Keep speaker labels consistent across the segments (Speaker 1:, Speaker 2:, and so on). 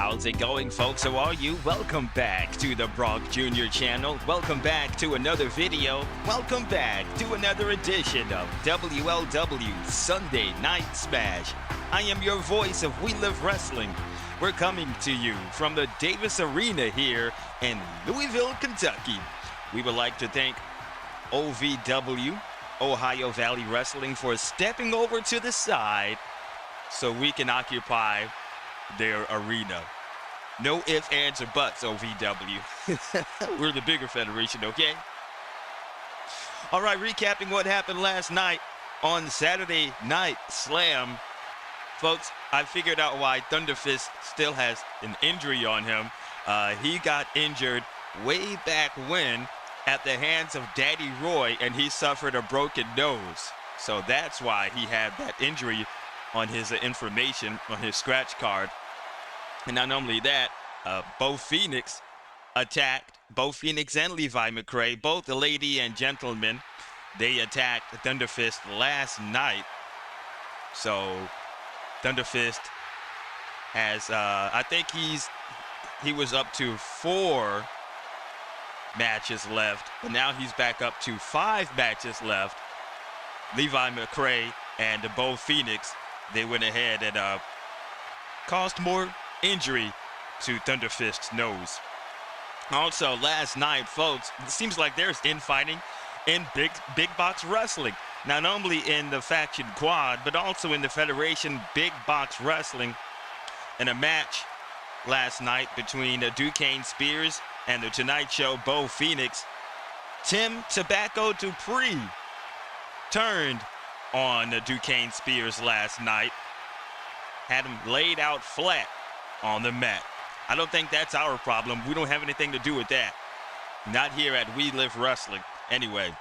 Speaker 1: How's it going, folks? How are you? Welcome back to the BRYCE Jr. channel. Welcome back to another video. Welcome back to another edition of WLW Sunday Night Smash. I am your voice of We Live Wrestling. We're coming to you from the Davis Arena here in Louisville, Kentucky. We would like to thank OVW, Ohio Valley Wrestling, for stepping over to the side so we can occupy their arena. No ifs, ands, or buts, OVW. We're the bigger federation, okay? All right, recapping what happened last night on Saturday Night Slam. Folks, I figured out why Thunderfist still has an injury on him. He got injured way back when at the hands of Daddy Roy, and he suffered a broken nose. So that's why he had that injury on his information, on his scratch card. And not only that, Bo Phoenix attacked, Bo Phoenix and Levi McRae, both the lady and gentlemen, they attacked Thunderfist last night. So Thunderfist has, I think he was up to 4 matches left, but now he's back up to 5 matches left. Levi McRae and Bo Phoenix, they went ahead and caused more injury to Thunderfist's nose. Also, last night, folks, it seems like there's infighting in big box wrestling. Not only in the faction quad, but also in the Federation big box wrestling. In a match last night between Duquesne Spears and the Tonight Show Bo Phoenix, Tim Tobacco Dupree turned on Duquesne Spears last night, had him laid out flat on the mat. I don't think that's our problem. We don't have anything to do with that. Not here at We Live Wrestling. Anyway.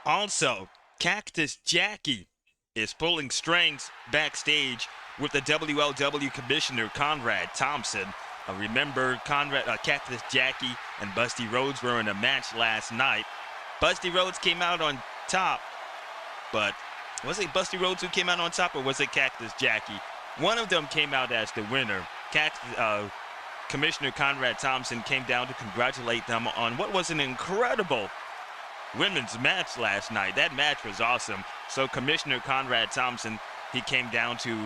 Speaker 1: Also, Cactus Jackie is pulling strings backstage with the WLW Commissioner Conrad Thompson. Remember, Cactus Jackie and Busty Rhodes were in a match last night. Busty Rhodes came out on top, but was it Busty Rhodes who came out on top, or was it Cactus Jackie? One of them came out as the winner. Commissioner Conrad Thompson came down to congratulate them on what was an incredible women's match last night. That match was awesome. So Commissioner Conrad Thompson, he came down to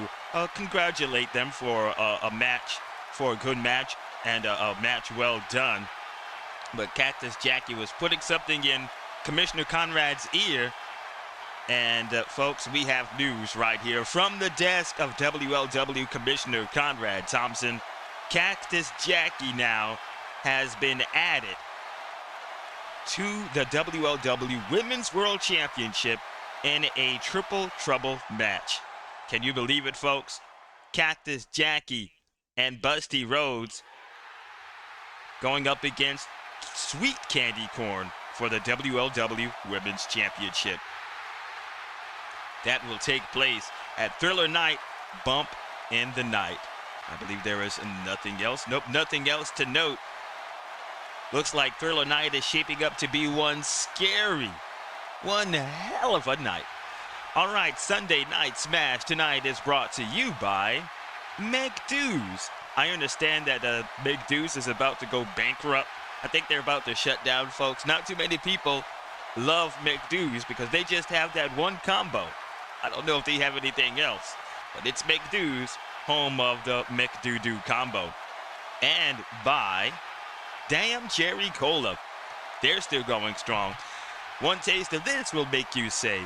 Speaker 1: congratulate them for a match, for a good match, and a match well done. But Cactus Jackie was putting something in Commissioner Conrad's ear. And folks, we have news right here from the desk of WLW Commissioner Conrad Thompson. Cactus Jackie now has been added to the WLW Women's World Championship in a triple trouble match. Can you believe it, folks? Cactus Jackie and Busty Rhodes going up against Sweet Candy Corn for the WLW Women's Championship. That will take place at Thriller Night, Bump in the Night. I believe there is nothing else. Nope, nothing else to note. Looks like Thriller Night is shaping up to be one hell of a night. All right, Sunday Night Smash tonight is brought to you by McDou's. I understand that McDou's is about to go bankrupt. I think they're about to shut down, folks. Not too many people love McDou's because they just have that one combo. I don't know if they have anything else, but it's McDou's, home of the McDoo-Doo combo. And by Damn Cherry Cola. They're still going strong. One taste of this will make you say,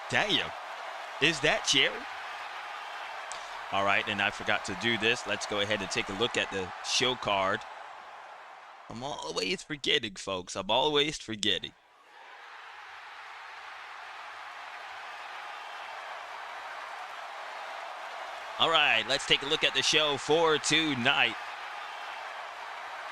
Speaker 1: damn, is that cherry? All right, and I forgot to do this. Let's go ahead and take a look at the show card. I'm always forgetting, folks. I'm always forgetting. All right, let's take a look at the show for tonight.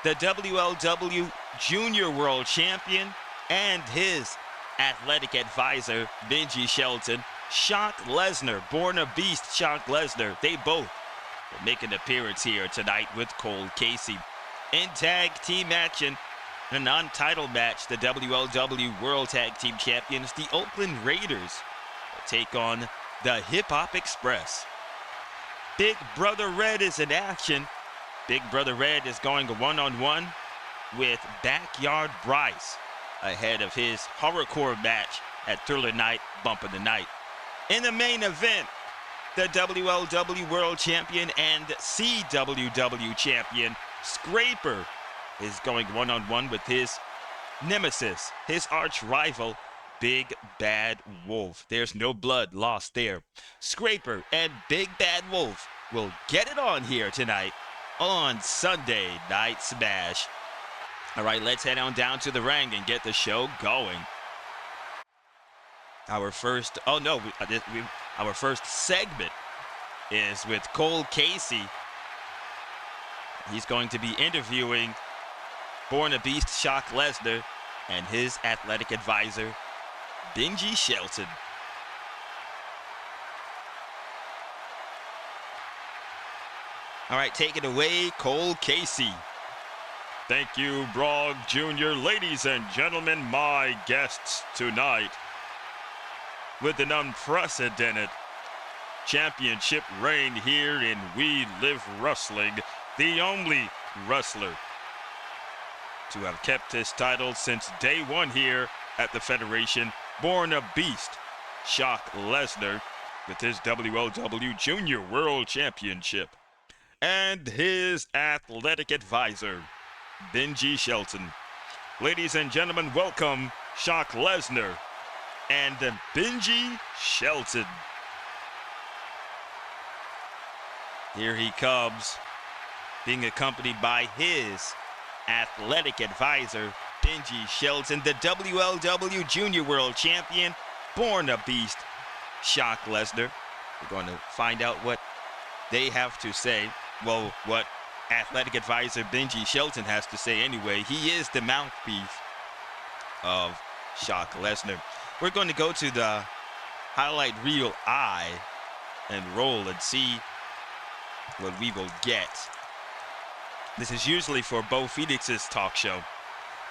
Speaker 1: The WLW Junior World Champion and his athletic advisor, BENJI Shelton, Shock LEZNAR, Born a Beast Shock LEZNAR, they both will make an appearance here tonight with Cole Casey. In tag team action, in a non-title match, the WLW World Tag Team Champions, the Oakland Raiders, will take on the Hip Hop Express. Big Brother Red is in action Big Brother Red is going one-on-one with Backyard Bryce ahead of his horrorcore match at Thriller Night Bump of the Night. In the main event, the WLW World Champion and CWW Champion SKRAPER is going one-on-one with his nemesis, his arch rival, Big Bad Wolf. There's no blood lost there. SKRAPER and Big Bad Wolf will get it on here tonight on Sunday Night Smash. All right, let's head on down to the ring and get the show going. Our first, our first segment is with Cole Casey. He's going to be interviewing Born a Beast Shock Lesnar and his athletic advisor, BENJI SHELTON. All right, take it away, Cole Casey.
Speaker 2: Thank you, Brog Jr. Ladies and gentlemen, my guests tonight, with an unprecedented championship reign here in We Live Wrestling, the only wrestler to have kept his title since day one here at the Federation, Born a Beast, Shock Lesnar, with his WLW Jr World Championship, and his athletic advisor, BENJI SHELTON. Ladies and gentlemen, welcome Shock Lesnar and BENJI SHELTON. Here he comes, being accompanied by his athletic advisor, BENJI SHELTON, the WLW Jr World Champion, Born a Beast, Shock Lesnar. We're going to find out what they have to say. Well, what athletic advisor BENJI SHELTON has to say anyway. He is the mouthpiece of Shock Lesnar. We're going to go to the highlight reel eye and roll and see what we will get. This is usually for Bo Phoenix's talk show.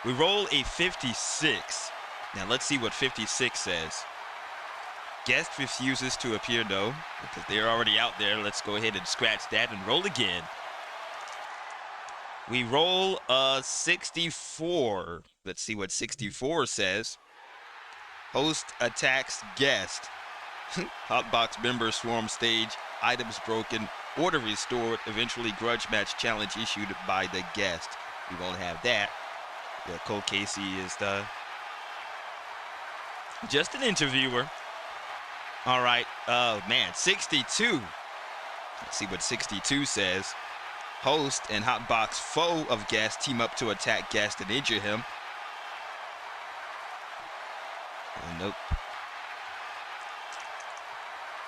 Speaker 2: We roll a 56. Now let's see what 56 says. Guest refuses to appear, no, because they're already out there. Let's go ahead and scratch that and roll again. We roll a 64. Let's see what 64 says. Host attacks guest. Hotbox members swarm stage. Items broken. Order restored. Eventually grudge match challenge issued by the guest. We won't have that. Yeah, Cole Casey is just an interviewer. All right. Oh, man. 62. Let's see what 62 says. Host and Hotbox foe of guest team up to attack guest and injure him. Oh, nope.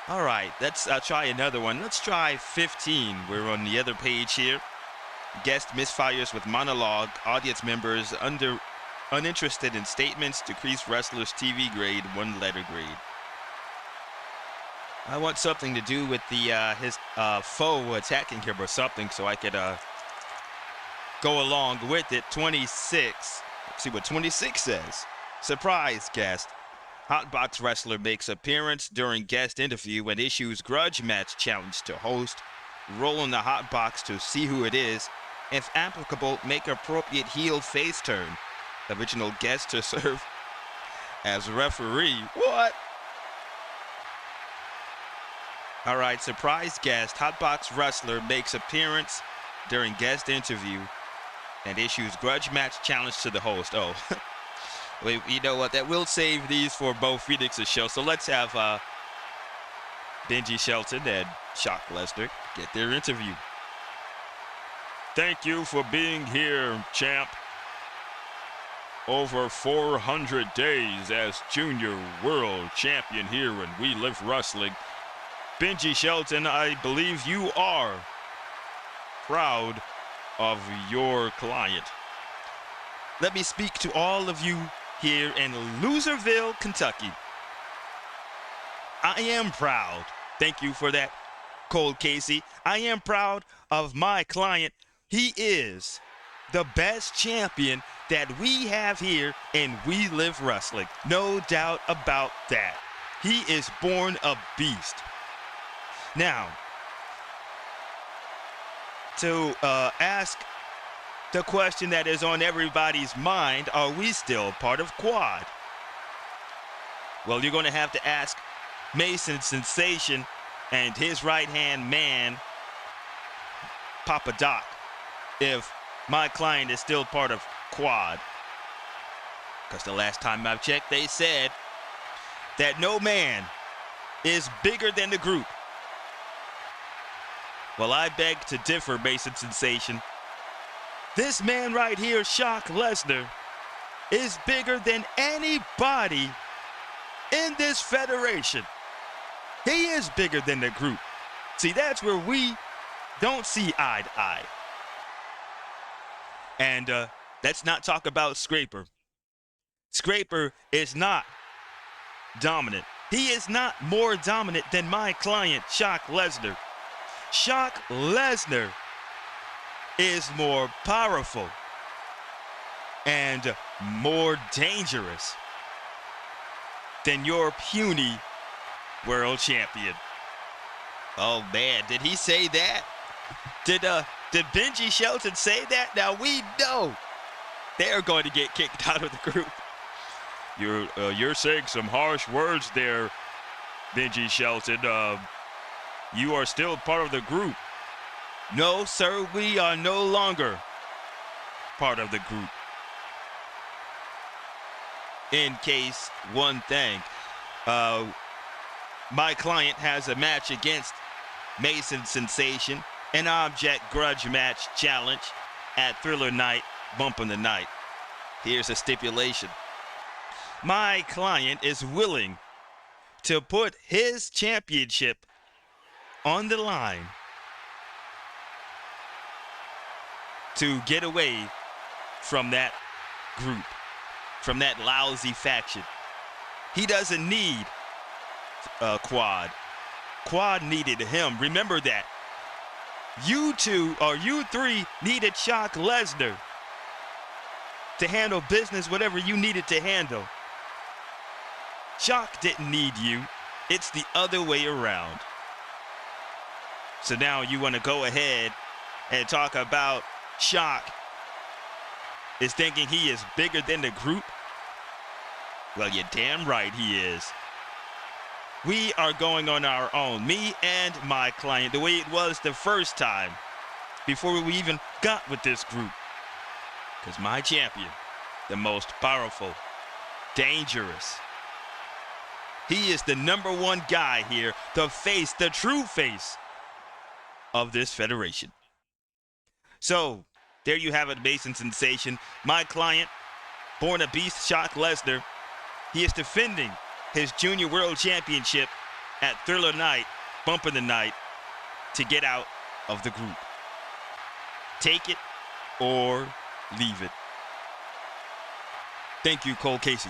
Speaker 2: All right, let's try another one. Let's try 15. We're on the other page here. Guest misfires with monologue. Audience members uninterested in statements. Decrease wrestler's TV grade 1 letter grade. I want something to do with the his foe attacking him or something, so I could go along with it. 26. Let's see what 26 says. Surprise guest. Hotbox wrestler makes appearance during guest interview and issues grudge match challenge to host. Roll in the hotbox to see who it is. If applicable, make appropriate heel face turn. Original guest to serve as referee. What? All right, surprise guest. Hotbox wrestler makes appearance during guest interview and issues grudge match challenge to the host. Oh. Wait, you know what? That will save these for Bo Phoenix's show. So let's have BENJI SHELTON and Shock Lesnar get their interview. Thank you for being here, champ. Over 400 days as Junior World Champion here in We Live Wrestling. BENJI SHELTON, I believe you are proud of your client. Let me speak to all of you here in Loserville, Kentucky. I am proud. Thank you for that, Cole Casey. I am proud of my client. He is the best champion that we have here in We Live Wrestling. No doubt about that. He is born a beast. Now, to ask the question that is on everybody's mind: are we still part of Quad? Well, you're going to have to ask Mason Sensation and his right-hand man, Papa Doc, if my client is still part of Quad. Because the last time I've checked, they said that no man is bigger than the group. Well, I beg to differ, Mason Sensation. This man right here, Shock Lesnar, is bigger than anybody in this federation. He is bigger than the group. See, that's where we don't see eye to eye. And let's not talk about SKRAPER. SKRAPER is not dominant. He is not more dominant than my client, Shock Lesnar. Shock Lesnar is more powerful and more dangerous than your puny world champion. Oh man, did he say that? Did BENJI Shelton say that? Now we know they're going to get kicked out of the group. You're saying some harsh words there, BENJI Shelton. You are still part of the group. No, sir, we are no longer part of the group. In case one thing, my client has a match against Mason Sensation, an object grudge match challenge at Thriller Night, Bumpin' the Night. Here's a stipulation. My client is willing to put his championship on the line to get away from that group, from that lousy faction. He doesn't need Quad. Quad needed him. Remember that. You three needed Shock Lesnar to handle business, whatever you needed to handle. Shock didn't need you. It's the other way around. So now you want to go ahead and talk about Shock is thinking he is bigger than the group? Well, you're damn right he is. We are going on our own, me and my client, the way it was the first time, before we even got with this group. Because my champion, the most powerful, dangerous, he is the #1 guy here, the face, the true face of this federation. So, there you have it, Mason Sensation. My client, Born a Beast, Shock Lesnar, he is defending his Junior World Championship at Thriller Night, Bumpin' the Night, to get out of the group. Take it or leave it. Thank you, Cole Casey.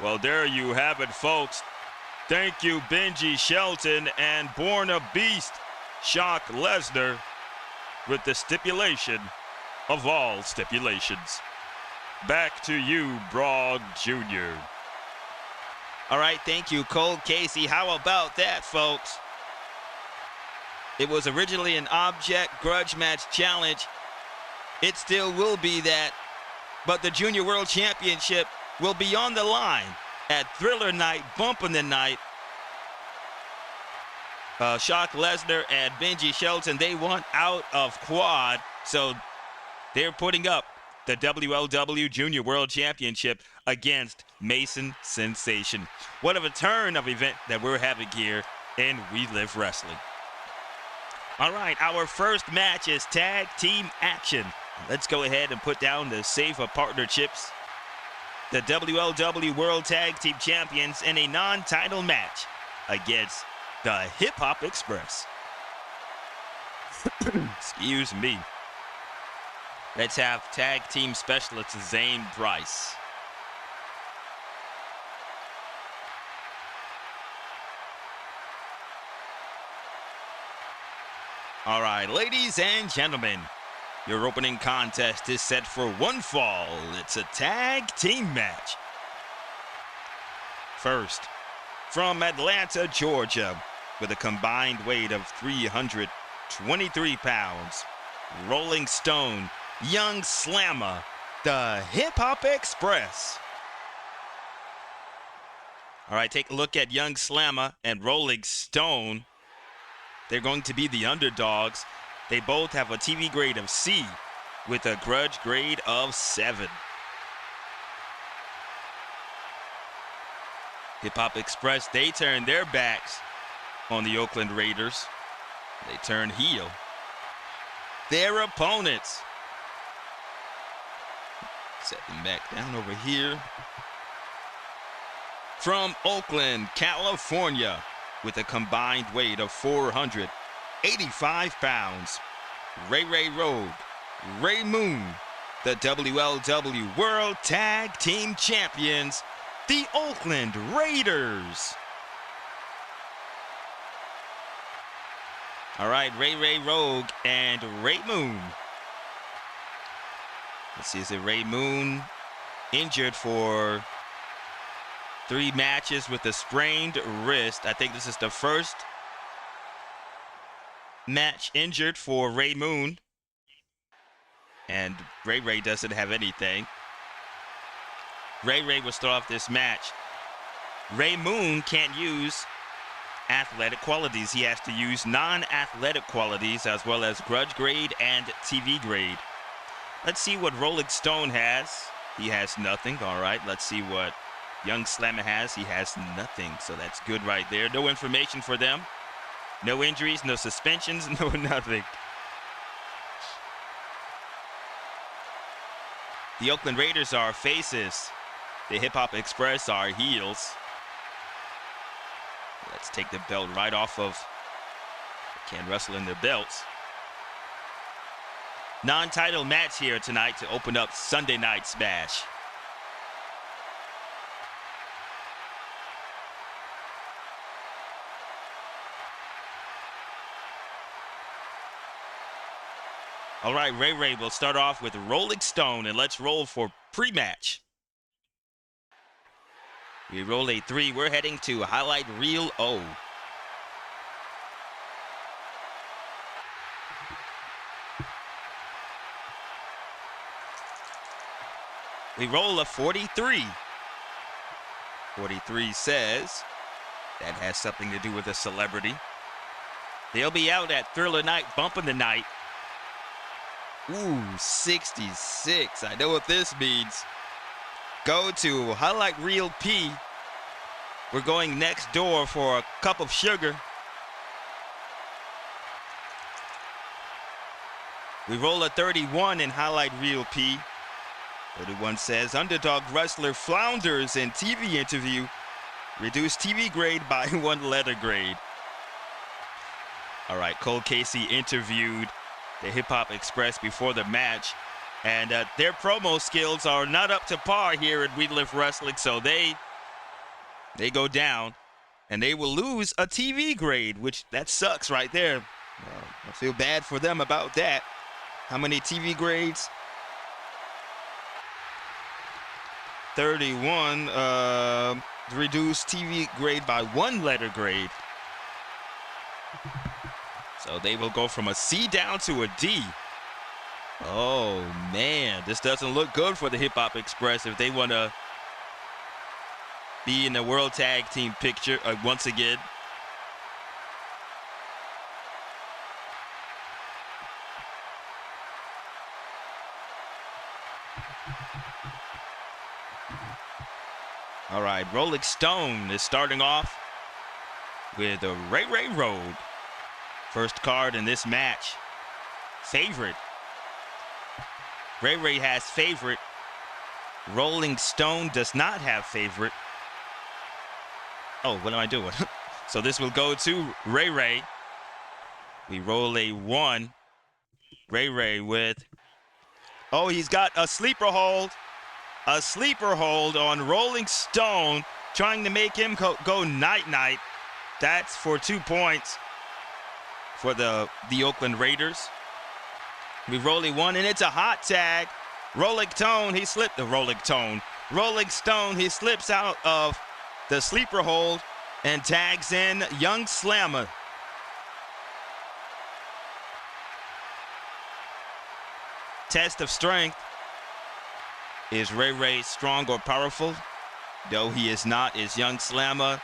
Speaker 2: Well, there you have it, folks. Thank you, BENJI Shelton and Born a Beast, Shock Lesnar, with the stipulation of all stipulations. Back to you, Brog Jr. All right, thank you, Cole Casey. How about that, folks? It was originally an object grudge match challenge. It still will be that, but the Junior World Championship will be on the line at Thriller Night, Bumpin' the Night. Shock Lesnar and BENJI Shelton, they want out of Quad, so they're putting up the WLW Junior World Championship against Mason Sensation. What a turn of event that we're having here in We Live Wrestling. All right, our first match is tag team action. Let's go ahead and put down the safe of partnerships. The WLW World Tag Team Champions in a non-title match against the Hip Hop Express. Excuse me. Let's have tag team specialist Zane BRYCE. All right, ladies and gentlemen, your opening contest is set for one fall. It's a tag team match. First, from Atlanta, Georgia, with a combined weight of 300 23 pounds. Rolling Stone, Young Slammer, the Hip Hop Express. All right, take a look at Young Slammer and Rolling Stone. They're going to be the underdogs. They both have a TV grade of C with a grudge grade of 7. Hip Hop Express, they turn their backs on the Oakland Raiders. They turn heel. Their opponents. Set them back down over here. From Oakland, California, with a combined weight of 485 pounds, Ray Rogue, Ray Moon, the WLW World Tag Team Champions, the Oakland Raiders. All right, Ray Rogue and Ray Moon. Let's see, is it Ray Moon injured for 3 matches with a sprained wrist? I think this is the first match injured for Ray Moon. And Ray doesn't have anything. Ray will start off this match. Ray Moon can't use athletic qualities. He has to use non-athletic qualities as well as grudge grade and TV grade. Let's see what Rolling Stone has. He has nothing. All right, let's see what Young Slammer has. He has nothing, so that's good right there. No information for them. No injuries, no suspensions, no nothing. The Oakland Raiders are faces. The Hip Hop Express are heels. Let's take the belt right off of. They can't wrestle in their belts. Non-title match here tonight to open up Sunday Night Smash. All right, Ray will start off with Rolling Stone, and let's roll for pre-match. We roll a 3. We're heading to highlight reel O. We roll a 43. 43 says that has something to do with a celebrity. They'll be out at Thriller Night, bumping the night. Ooh, 66. I know what this means. Go to highlight reel P. We're going next door for a cup of sugar. We roll a 31 in highlight reel P. 31 says underdog wrestler flounders in TV interview. Reduced TV grade by 1 letter grade. All right, Cole Casey interviewed the Hip Hop Express before the match, and their promo skills are not up to par here at We Live Wrestling, so they go down, and they will lose a TV grade, which that sucks right there. I feel bad for them about that. How many TV grades? 31. Reduced TV grade by 1 letter grade. So they will go from a C down to a D. Oh, man. This doesn't look good for the Hip Hop Express if they want to be in the World Tag Team picture once again. All right, Rolling Stone is starting off with a Ray Rogue. First card in this match. Favorite. Ray has favorite. Rolling Stone does not have favorite. Oh, what am I doing? So this will go to Ray. We roll a 1. Ray with. Oh, he's got a sleeper hold. A sleeper hold on Rolling Stone, trying to make him go night-night. That's for 2 points for the Oakland Raiders. We roll a 1, and it's a hot tag. Rolling Stone, he slipped the Rolling Stone. Rolling Stone, he slips out of the sleeper hold and tags in Young Slammer. test of strength. Is Ray Ray strong or powerful? No, he is not. Is Young Slammer?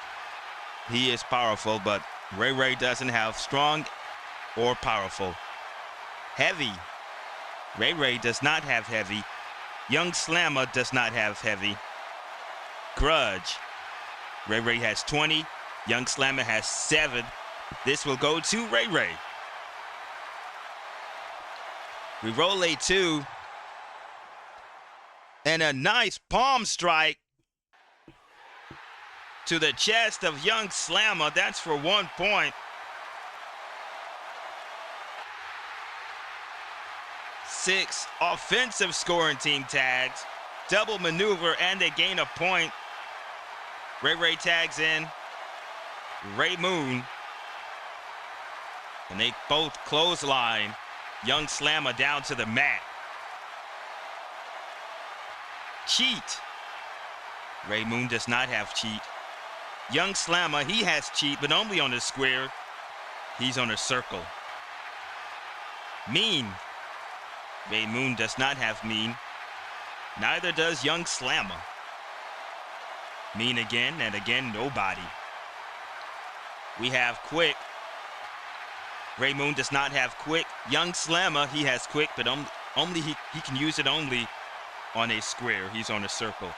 Speaker 2: He is powerful, but Ray Ray doesn't have strong or powerful. Heavy. Ray Ray does not have heavy. Young Slammer does not have heavy. Grudge. Ray Ray has 20. Young Slammer has 7. This will go to Ray Ray. We roll a 2. And a nice palm strike to the chest of Young Slammer. That's for 1 point. 6 offensive scoring team tags. Double maneuver and they gain a point. Ray Ray tags in Ray Moon. And they both clothesline Young Slammer down to the mat. Cheat. Ray Moon does not have cheat. Young Slammer, he has cheat, but only on a square. He's on a circle. Mean. Ray Moon does not have mean. Neither does Young Slammer. Mean again, and again, nobody. We have quick. Ray Moon does not have quick. Young Slammer, he has quick, but only he can use it only on a square. He's on a circle.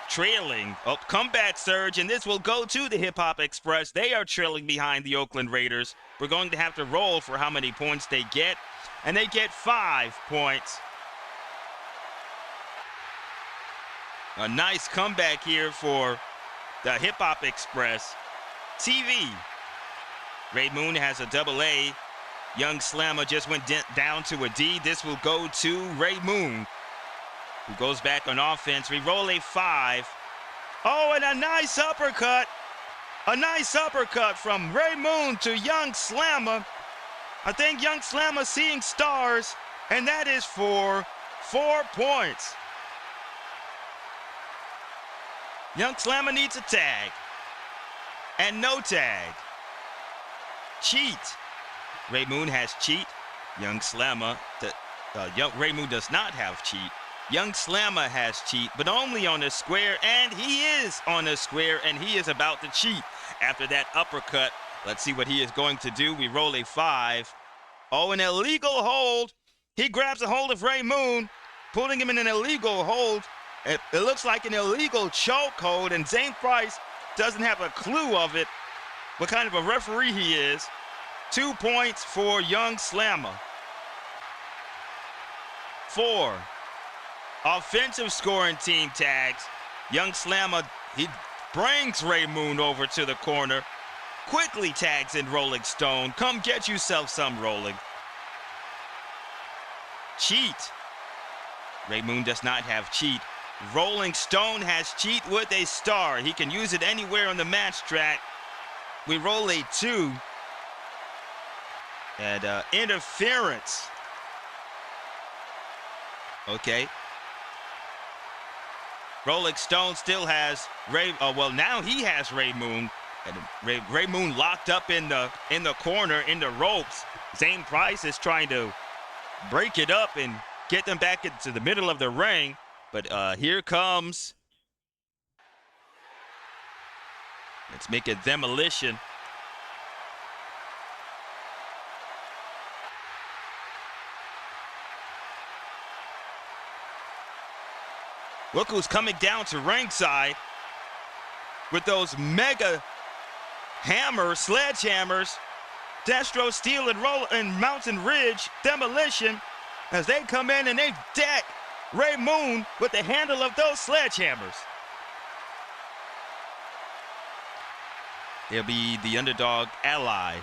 Speaker 2: Trailing. Oh, comeback surge, and this will go to the Hip Hop Express. They are trailing behind the Oakland Raiders. We're going to have to roll for how many points they get, and they get 5 points. A nice comeback here for the Hip Hop Express. TV. Ray Moon has a AA. Young Slammer just went down to a D. This will go to Ray Moon, who goes back on offense. We roll a 5. Oh, and a nice uppercut. A nice uppercut from Ray Moon to Young Slammer. I think Young Slammer seeing stars, and that is for 4 points. Young Slammer needs a tag. And no tag. Cheat. Ray Moon has cheat. Young Slammer, Ray Moon does not have cheat. Young Slammer has cheat, but only on a square, and he is on a square, and he is about to cheat. After that uppercut, let's see what he is going to do. We roll a 5. Oh, an illegal hold. He grabs a hold of Ray Moon, putting him in an illegal hold. It looks like an illegal choke hold, and Zane Price doesn't have a clue of it, what kind of a referee he is. 2 points for Young Slammer. 4. Offensive scoring team tags. Young Slammer, he brings Ray Moon over to the corner. Quickly tags in Rolling Stone. Come get yourself some rolling. Cheat. Ray Moon does not have cheat. Rolling Stone has cheat with a star. He can use it anywhere on the match track. We roll a 2. And interference. Okay. Rolling Stone still has Ray. Well, now he has Ray Moon. And Ray Moon locked up in the corner in the ropes. Zane Price is trying to break it up and get them back into the middle of the ring. But here comes. Let's make it demolition. Look who's coming down to ringside with those mega hammers, sledgehammers. Destro Steel and Mountain Ridge Demolition, as they come in and they deck Ray Moon with the handle of those sledgehammers. They'll be the underdog ally.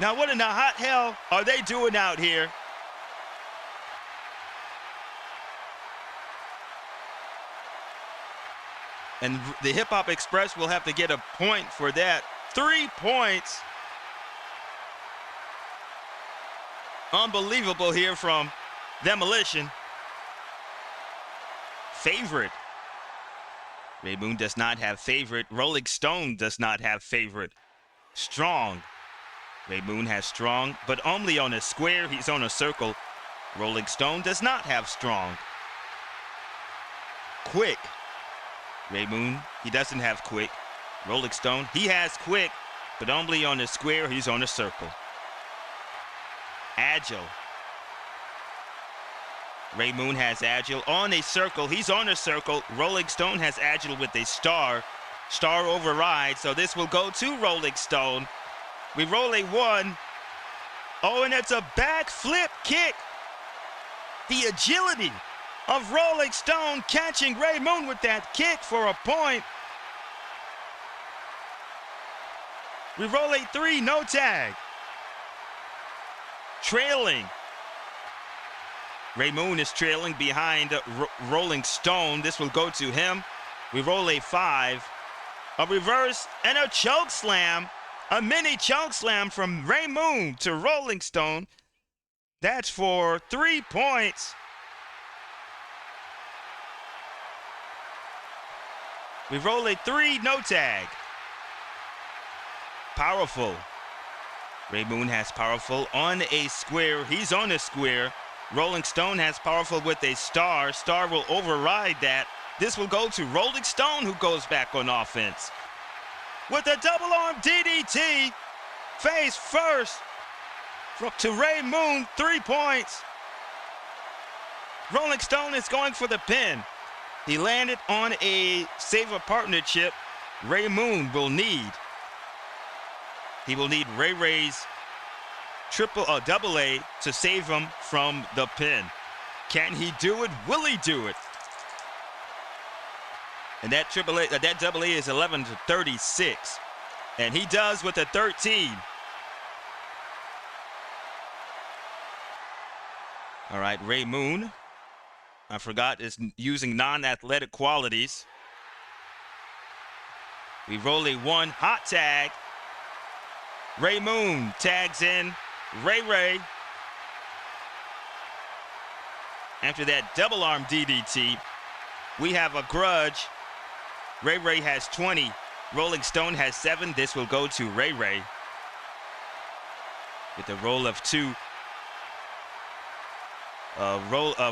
Speaker 2: Now, what in the hot hell are they doing out here? And the Hip Hop Express will have to get a point for that. 3 points. Unbelievable here from Demolition. Favorite. Ray Moon does not have favorite. Rolling Stone does not have favorite. Strong. Ray Moon has strong, but only on a square. He's on a circle. Rolling Stone does not have strong. Quick. Ray Moon, he doesn't have quick. Rolling Stone, he has quick, but only on a square. He's on a circle. Agile. Ray Moon has agile on a circle. He's on a circle. Rolling Stone has agile with a star. Star overrides, so this will go to Rolling Stone. We roll a 1. Oh, and it's a backflip kick. The agility of Rolling Stone catching Ray Moon with that kick for a point. We roll a 3, no tag. Trailing. Ray Moon is trailing behind Rolling Stone. This will go to him. We roll a 5. A reverse and a choke slam. A mini choke slam from Ray Moon to Rolling Stone. That's for 3 points. We roll a 3, no tag. Powerful. Ray Moon has powerful on a square. He's on a square. Rolling Stone has powerful with a star. Star will override that. This will go to Rolling Stone, who goes back on offense. With a double arm DDT, face first to Ray Moon, 3 points. Rolling Stone is going for the pin. He landed on a save a partnership. Ray Moon will need. He will need Ray Ray's double A to save him from the pin. Can he do it? Will he do it? And that double A is 11-36. And he does with a 13. All right, Ray Moon, I forgot, is using non-athletic qualities. We roll a 1, hot tag. Ray Moon tags in Ray Ray. After that double arm DDT, we have a grudge. Ray Ray has 20. Rolling Stone has 7. This will go to Ray Ray. With a roll of 2.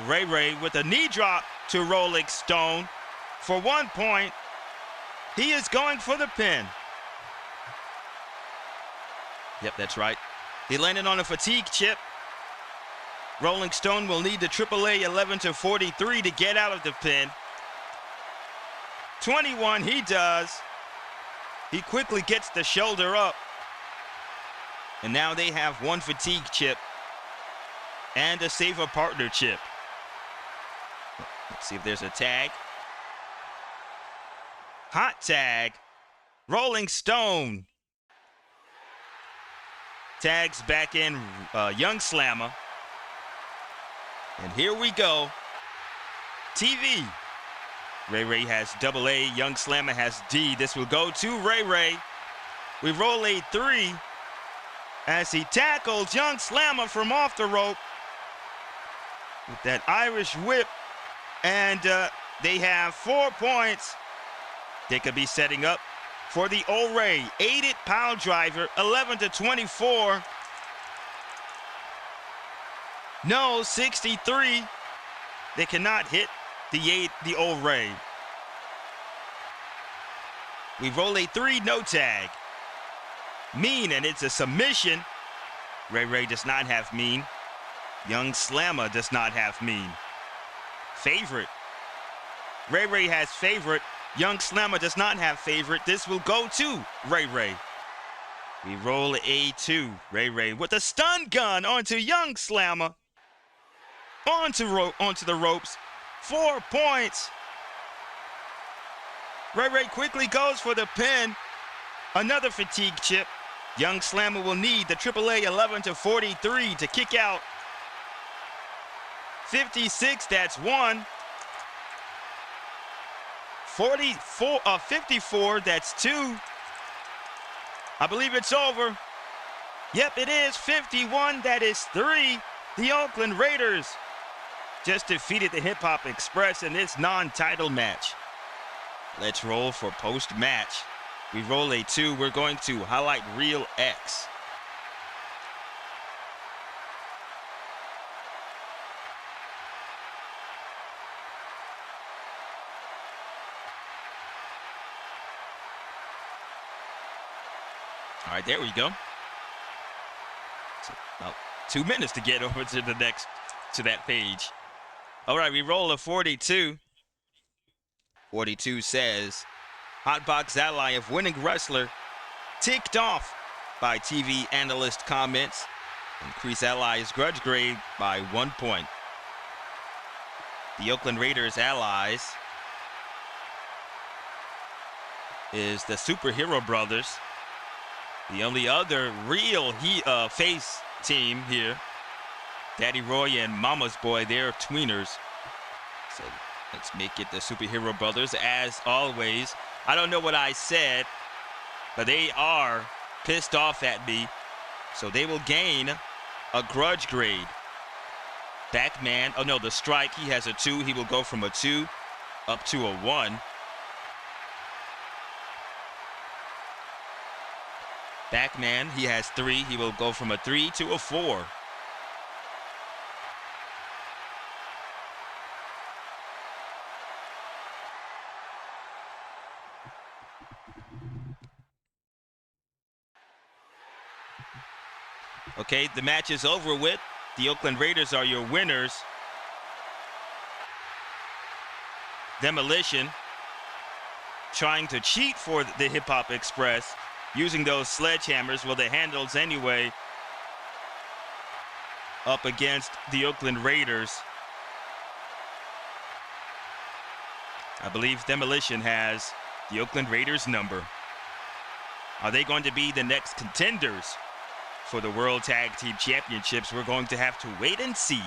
Speaker 2: Ray Ray with a knee drop to Rolling Stone for 1 point. He is going for the pin. Yep, that's right. He landed on a fatigue chip. Rolling Stone will need the AAA 11-43 to get out of the pin. 21, he does. He quickly gets the shoulder up. And now they have 1 fatigue chip and a save a partner chip. Let's see if there's a tag. Hot tag. Rolling Stone. Tags back in Young Slammer. And here we go. TV. Ray Ray has double A. Young Slammer has D. This will go to Ray Ray. We roll a 3 as he tackles Young Slammer from off the rope with that Irish whip. And they have 4 points. They could be setting up for the O-Ray aided power driver, 11-24. No, 63. They cannot hit the O-Ray. We roll a 3, no tag. Mean, and it's a submission. Ray Ray does not have mean. Young Slammer does not have mean. Favorite. Ray Ray has favorite. Young Slammer does not have favorite. This will go to Ray Ray. We roll a 2. Ray Ray with a stun gun onto Young Slammer. Onto the ropes. 4 points. Ray Ray quickly goes for the pin. Another fatigue chip. Young Slammer will need the AAA 11-43 to kick out. 56, that's 1. 54, that's 2. I believe it's over. Yep, it is 51, that is 3. The Oakland Raiders just defeated the Hip Hop Express in this non-title match. Let's roll for post-match. We roll a 2. We're going to highlight Reel X. All right, there we go. So about 2 minutes to get over to that page. All right, we roll a 42. 42 says, Hotbox ally of winning wrestler ticked off by TV analyst comments. Increase allies grudge grade by 1 point. The Oakland Raiders allies is the Superhero Brothers. The only other real face team here, Daddy Roy and Mama's Boy, they're tweeners. So let's make it the Superhero Brothers as always. I don't know what I said, but they are pissed off at me. So they will gain a grudge grade. Backman, oh no, the strike, he has a 2. He will go from a 2 up to a 1. Backman, he has 3. He will go from a 3 to a 4. Okay, the match is over with. The Oakland Raiders are your winners. Demolition trying to cheat for the Hip Hop Express, using those sledgehammers, well, the handles anyway, up against the Oakland Raiders. I believe Demolition has the Oakland Raiders number. Are they going to be the next contenders for the World Tag Team Championships? We're going to have to wait and see.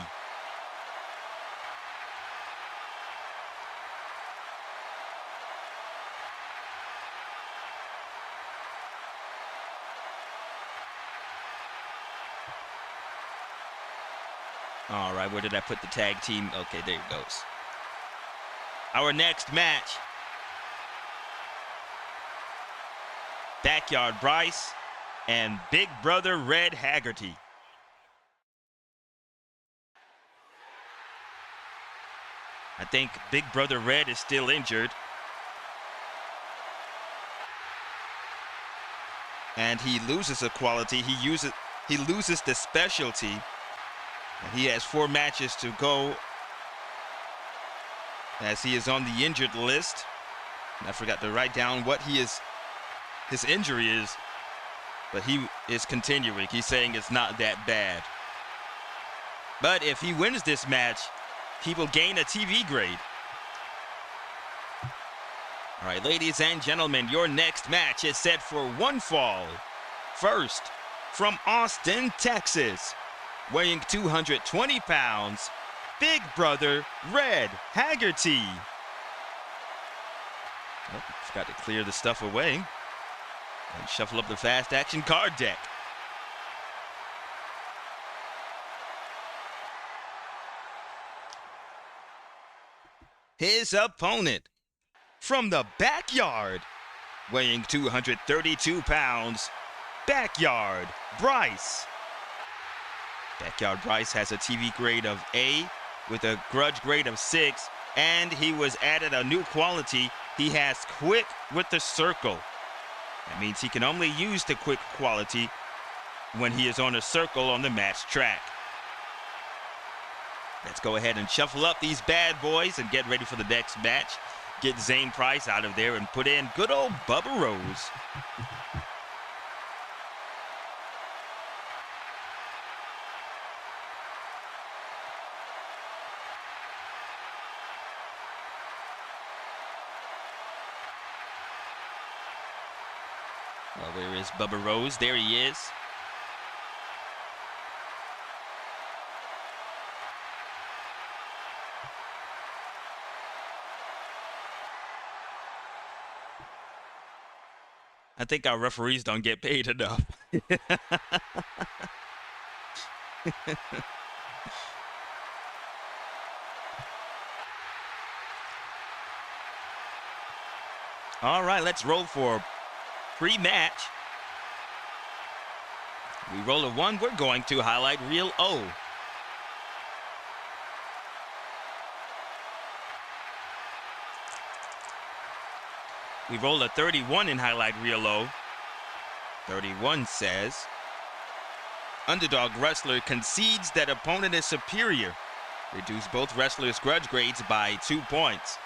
Speaker 2: All right, where did I put the tag team? Okay, there it goes. Our next match, Backyard Bryce and Big Brother Red Haggerty. I think Big Brother Red is still injured. And he loses a quality. He loses the specialty. And he has 4 matches to go as he is on the injured list. And I forgot to write down what his injury is, but he is continuing. He's saying it's not that bad. But if he wins this match, he will gain a TV grade. All right, ladies and gentlemen, your next match is set for one fall. First, from Austin, Texas, weighing 220 pounds, Big Brother Red Haggerty. Oh, forgot to clear the stuff away and shuffle up the fast action card deck. His opponent from the backyard, weighing 232 pounds, Backyard Bryce. Backyard Bryce has a TV grade of A with a grudge grade of 6, and he was added a new quality. He has quick with the circle. That means he can only use the quick quality when he is on a circle on the match track. Let's go ahead and shuffle up these bad boys and get ready for the next match. Get Zane Price out of there and put in good old Bubba Rose. Well, where is Bubba Rose? There he is. I think our referees don't get paid enough. All right, let's roll for pre-match. We roll a 1. We're going to highlight reel O. We roll a 31 in highlight reel O. 31 says, underdog wrestler concedes that opponent is superior. Reduce both wrestlers' grudge grades by 2 points.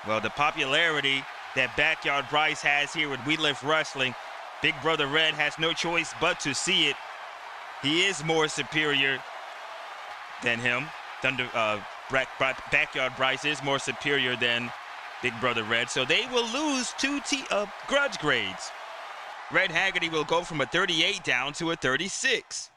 Speaker 2: Well, the popularity that Backyard Bryce has here with We Live Wrestling, Big Brother Red has no choice but to see it. He is more superior than him. Backyard Bryce is more superior than Big Brother Red, so they will lose 2 grudge grades. Red Haggerty will go from a 38 down to a 36.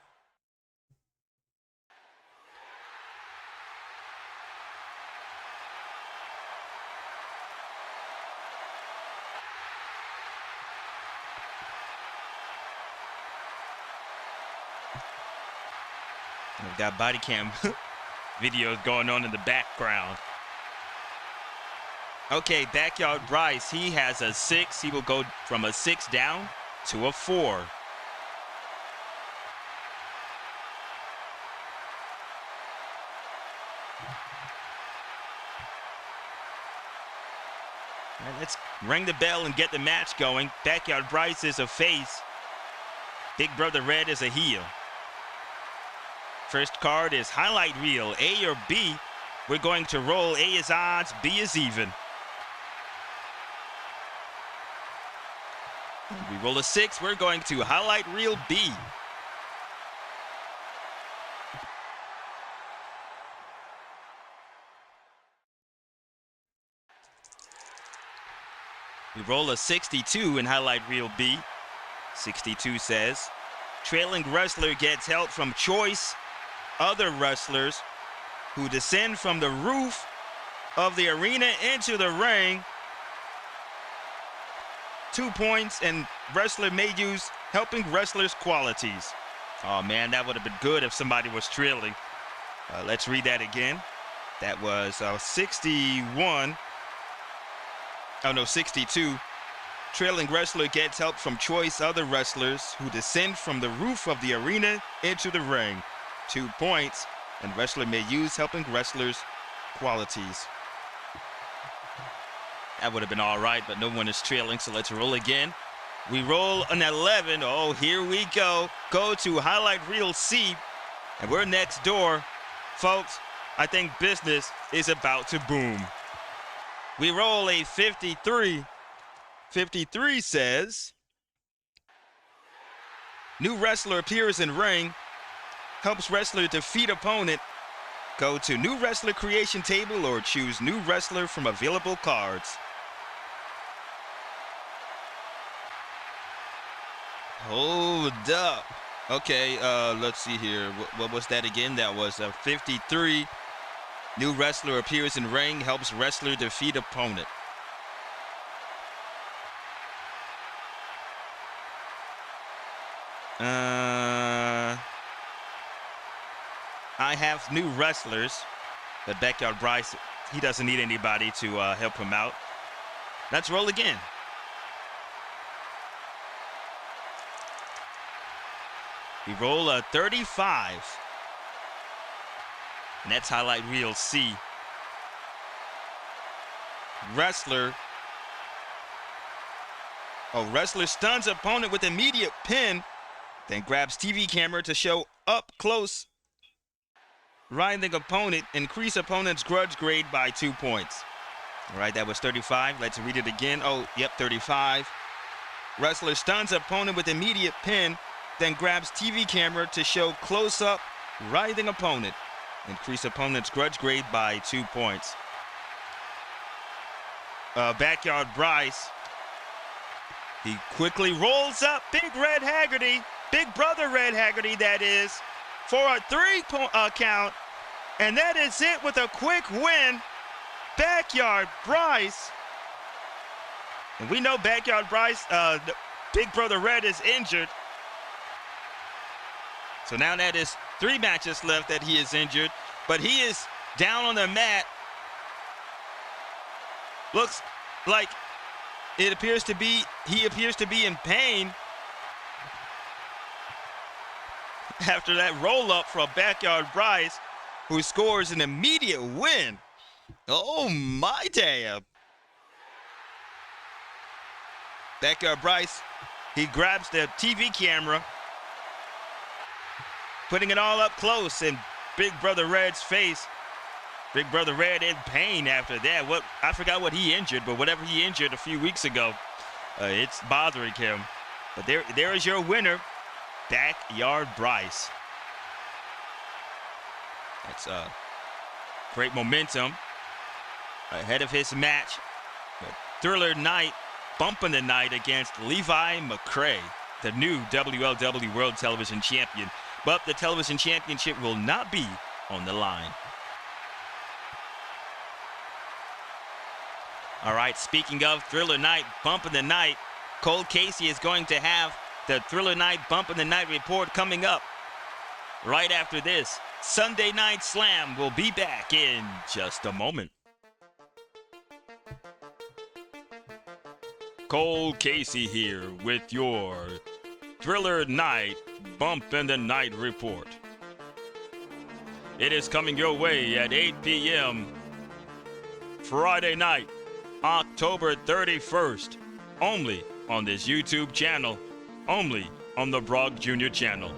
Speaker 2: We've got body cam videos going on in the background. Okay, Backyard Bryce, he has a 6. He will go from a 6 down to a 4. All right, let's ring the bell and get the match going. Backyard Bryce is a face. Big Brother Red is a heel. First card is highlight reel, A or B. We're going to roll. A is odds, B is even. We roll a 6, we're going to highlight reel B. We roll a 62 in highlight reel B. 62 says, trailing wrestler gets help from choice other wrestlers who descend from the roof of the arena into the ring. 2 points, and wrestler may use helping wrestlers' qualities. Oh man, that would have been good if somebody was trailing. Let's read that again. That was 61. Oh no, 62. Trailing wrestler gets help from choice other wrestlers who descend from the roof of the arena into the ring. 2 points, and wrestler may use helping wrestlers' qualities. That would have been all right, but no one is trailing, so let's roll again. We roll an 11. Oh, here we go. Go to highlight reel C, and we're next door. Folks, I think business is about to boom. We roll a 53. 53 says, new wrestler appears in ring, helps wrestler defeat opponent. Go to new wrestler creation table or choose new wrestler from available cards. Hold up. Okay, let's see here. What was that again? That was a 53. New wrestler appears in ring, helps wrestler defeat opponent. I have new wrestlers, but Backyard Bryce, he doesn't need anybody to help him out. Let's roll again. We roll a 35. And that's highlight reel C. Wrestler. Oh, wrestler stuns opponent with immediate pin, then grabs TV camera to show up close. Writhing opponent, increase opponent's grudge grade by 2 points. All right, that was 35. Let's read it again. Oh, yep, 35. Wrestler stuns opponent with immediate pin, then grabs TV camera to show close-up writhing opponent. Increase opponent's grudge grade by 2 points. Backyard Bryce. He quickly rolls up Big Red Haggerty, Big Brother Red Haggerty, that is, for a 3-point count. And that is it with a quick win. Backyard Bryce. And we know Backyard Bryce, Big Brother Red is injured. So now that is 3 matches left that he is injured, but he is down on the mat. Looks like he appears to be in pain after that roll up from Backyard Bryce, who scores an immediate win. Oh my damn. Backyard Bryce He grabs the TV camera, putting it all up close in Big Brother Red's face. Big Brother Red in pain after that. I forgot what he injured, but whatever he injured a few weeks ago, it's bothering him. But there is your winner, Backyard Bryce. That's great momentum ahead of his match. Thriller night, bumping the night against Levi McRae, the new WLW World Television Champion. But the television championship will not be on the line. All right, speaking of Thriller Night, Bumpin' the Night, Cole Casey is going to have the Thriller Night Bumpin' the Night report coming up right after this. Sunday Night Slam will be back in just a moment. Cole Casey here with your Thriller Night Bumpin' the Night report. It is coming your way at 8 p.m. Friday night, October 31st, only on this YouTube channel, only on the Brock Jr. channel.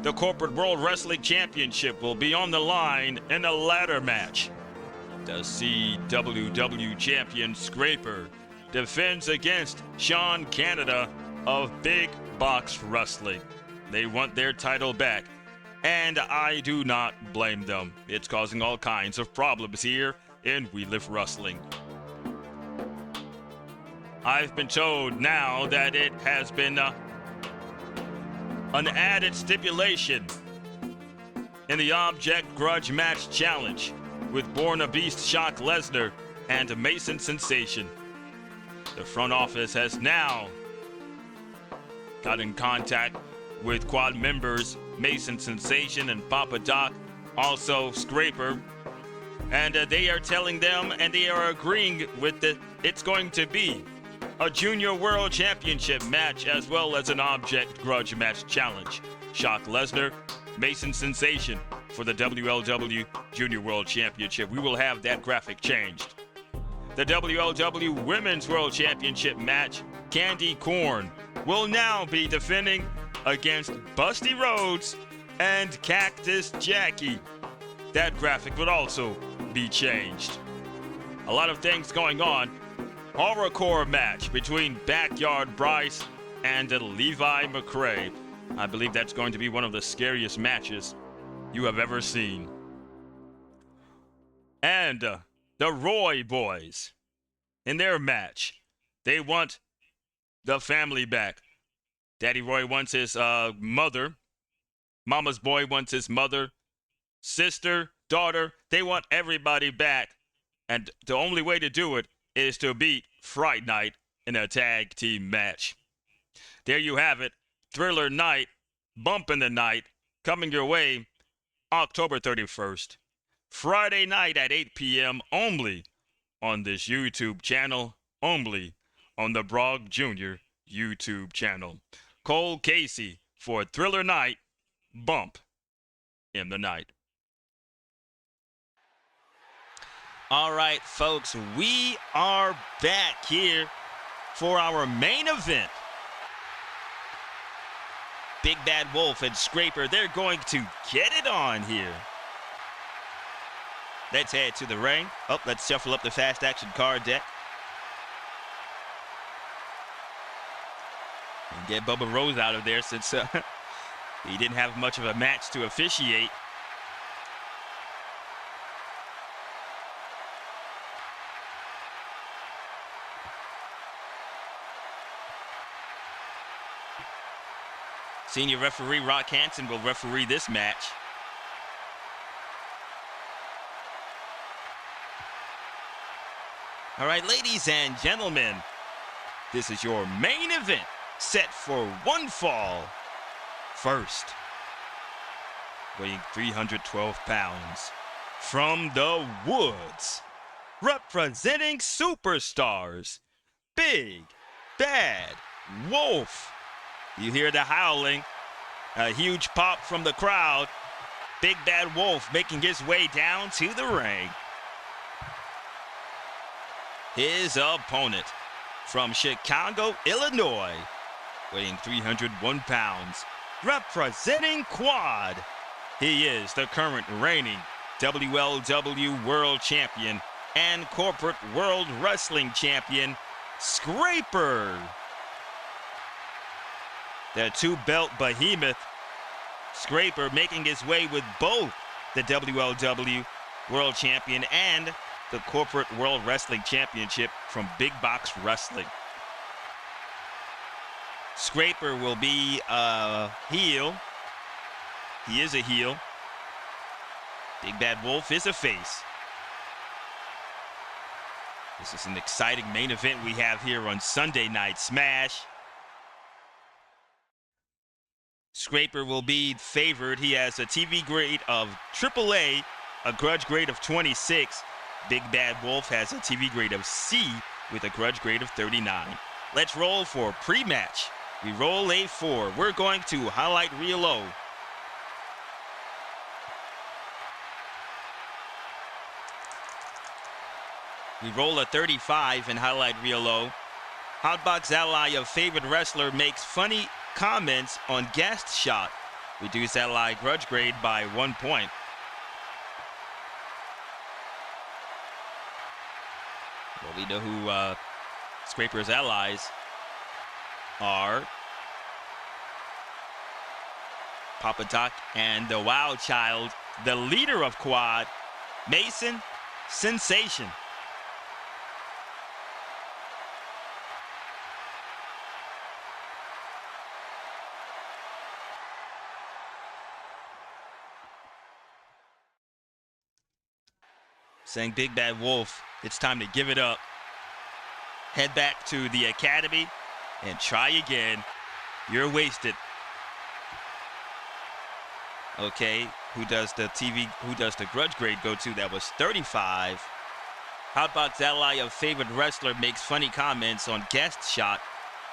Speaker 2: The Corporate World Wrestling Championship will be on the line in a ladder match. The CWW champion SKRAPER defends against Sean Canada of Big Box Wrestling. They want their title back, and I do not blame them. It's causing all kinds of problems here in We Live Wrestling. I've been told now that it has been an added stipulation in the Object Grudge Match Challenge with Born a Beast Shock Lesnar and Mason Sensation. The front office has now got in contact with Quad members Mason Sensation and Papa Doc, also SKRAPER, and they are telling them and they are agreeing with it's going to be a Junior World Championship match as well as an Object Grudge Match Challenge. Shock Lesnar, Mason Sensation for the WLW Junior World Championship. We will have that graphic changed. The WLW Women's World Championship match, Candy Corn, will now be defending against Busty Rhodes and Cactus Jackie. That graphic would also be changed. A lot of things going on. Horrorcore match between Backyard Bryce and Levi McRae. I believe that's going to be one of the scariest matches you have ever seen. And the Roy Boys, in their match, they want the family back. Daddy Roy wants his mother. Mama's boy wants his mother, sister, daughter. They want everybody back. And the only way to do it is to beat Fright Night in a tag team match. There you have it. Thriller Night, Bumpin' the Night, coming your way October 31st. Friday night at 8 p.m. only on this YouTube channel, only on the Brock Jr. YouTube channel. Cole Casey for Thriller Night, Bump in the Night. All right, folks, we are back here for our main event. Big Bad Wolf and SKRAPER, they're going to get it on here. Let's head to the ring. Oh, let's shuffle up the fast action card deck. And get Bubba Rose out of there since he didn't have much of a match to officiate. Senior referee Rock Hansen will referee this match. All right, ladies and gentlemen, this is your main event set for one fall. First, weighing 312 pounds, from the woods, representing superstars, Big Bad Wolf. You hear the howling, a huge pop from the crowd. Big Bad Wolf making his way down to the ring. His opponent from Chicago, Illinois, weighing 301 pounds, representing Quad. He is the current reigning WLW World Champion and Corporate World Wrestling Champion, SKRAPER. The two-belt behemoth, SKRAPER, making his way with both the WLW World Champion and the Corporate World Wrestling Championship from Big Box Wrestling. SKRAPER will be a heel. He is a heel. Big Bad Wolf is a face. This is an exciting main event we have here on Sunday Night Smash. SKRAPER will be favored. He has a TV grade of AAA, a grudge grade of 26. Big Bad Wolf has a TV grade of C with a grudge grade of 39. Let's roll for pre-match. We roll a 4. We're going to highlight reel low. We roll a 35 and highlight reel low. Hotbox ally of favorite wrestler makes funny comments on guest shot. Reduce ally grudge grade by 1 point. Well, we know who SKRAPER's allies are. Papa Doc and the Wild Child, the leader of Quad, Mason Sensation. Saying Big Bad Wolf, it's time to give it up. Head back to the academy and try again. You're wasted. Okay, who does the grudge grade go to? That was 35. Hotbox ally of favorite wrestler makes funny comments on guest shot.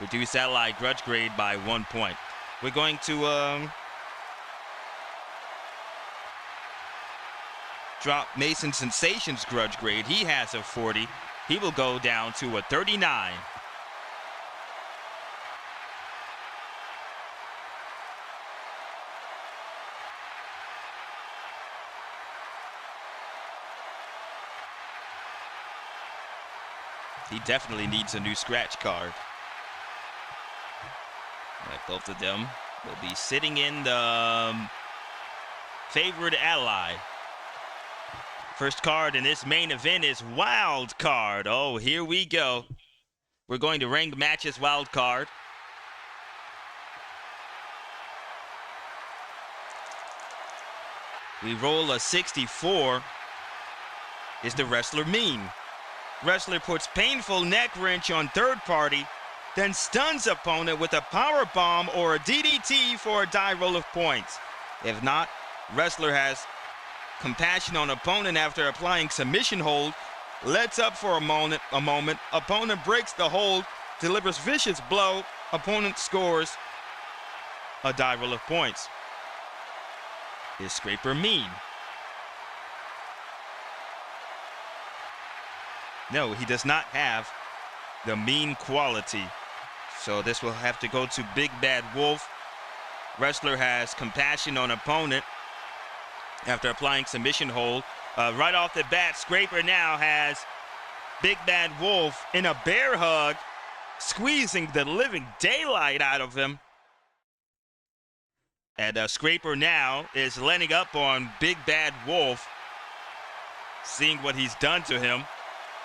Speaker 2: Reduce ally grudge grade by 1 point. We're going to drop Mason Sensation's grudge grade. He has a 40. He will go down to a 39. He definitely needs a new scratch card. Right, both of them will be sitting in the favorite ally. First card in this main event is Wild Card. Oh, here we go. We're going to rank matches Wild Card. We roll a 64. Is the wrestler mean? Wrestler puts painful neck wrench on third party, then stuns opponent with a power bomb or a DDT for a die roll of points. If not, wrestler has compassion on opponent after applying submission hold, lets up for a moment, opponent breaks the hold, delivers vicious blow, opponent scores a die roll of points. Is SKRAPER mean? No, he does not have the mean quality. So this will have to go to Big Bad Wolf. Wrestler has compassion on opponent after applying submission hold. Right off the bat, SKRAPER now has Big Bad Wolf in a bear hug, squeezing the living daylight out of him. And SKRAPER now is letting up on Big Bad Wolf, seeing what he's done to him.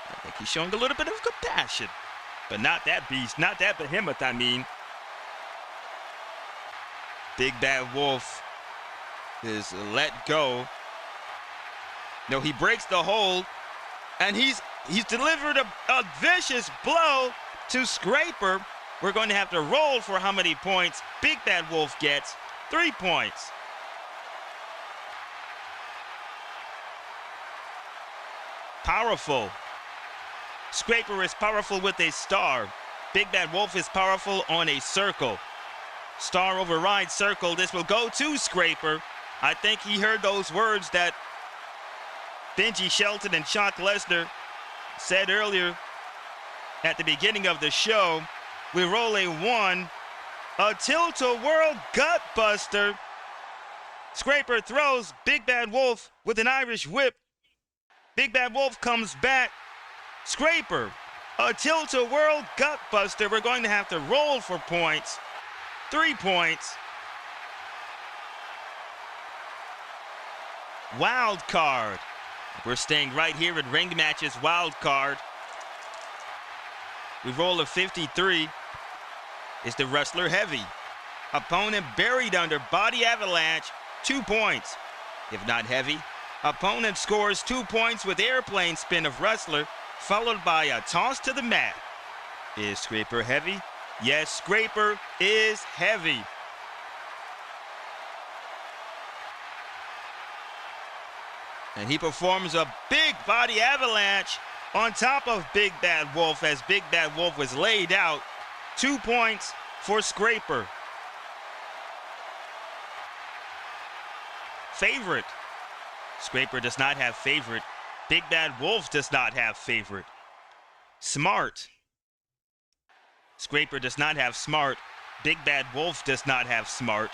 Speaker 2: I think he's showing a little bit of compassion, but not that beast, not that behemoth, I mean. Big Bad Wolf is let go. No, he breaks the hold, and he's delivered a vicious blow to SKRAPER. We're going to have to roll for how many points Big Bad Wolf gets. 3 points. Powerful. SKRAPER is powerful with a star. Big Bad Wolf is powerful on a circle. Star overrides circle. This will go to SKRAPER. I think he heard those words that BENJI SHELTON and Brock Lesnar said earlier at the beginning of the show. We roll a 1 A tilt-a-whirl gutbuster. Scraper throws Big Bad Wolf with an Irish whip. Big Bad Wolf comes back. Scraper, a tilt-a-whirl gutbuster. We're going to have to roll for points. 3 points. Wild card. We're staying right here at ring matches wild card. We roll a 53. Is the wrestler heavy? Opponent buried under body avalanche, 2 points. If not heavy, opponent scores 2 points with airplane spin of wrestler, followed by a toss to the mat. Is Scraper heavy? Yes, Scraper is heavy. And he performs a big body avalanche on top of Big Bad Wolf as Big Bad Wolf was laid out. 2 points for Scraper. Favorite. Scraper does not have favorite. Big Bad Wolf does not have favorite. Smart. Scraper does not have smart. Big Bad Wolf does not have smart.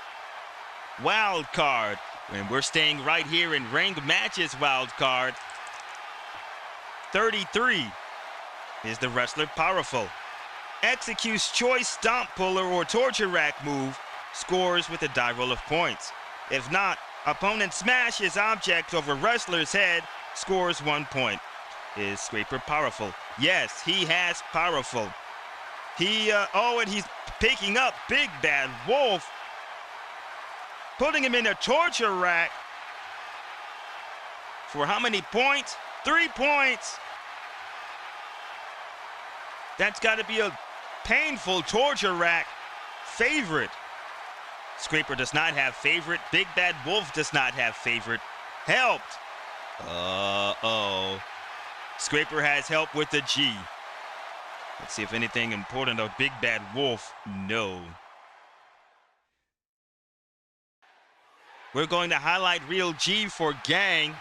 Speaker 2: Wild card. And we're staying right here in ring matches wild card. 33. Is the wrestler powerful? Executes choice stomp puller or torture rack move, scores with a die roll of points. If not, opponent smashes object over wrestler's head, scores 1 point. Is Scraper powerful? Yes, he has powerful. And he's picking up Big Bad Wolf, putting him in a torture rack. For how many points? 3 points. That's got to be a painful torture rack. Favorite. Scraper does not have favorite. Big Bad Wolf does not have favorite. Helped. Uh-oh. Scraper has help with the G. Let's see if anything important of Big Bad Wolf. No. We're going to highlight real G for gang.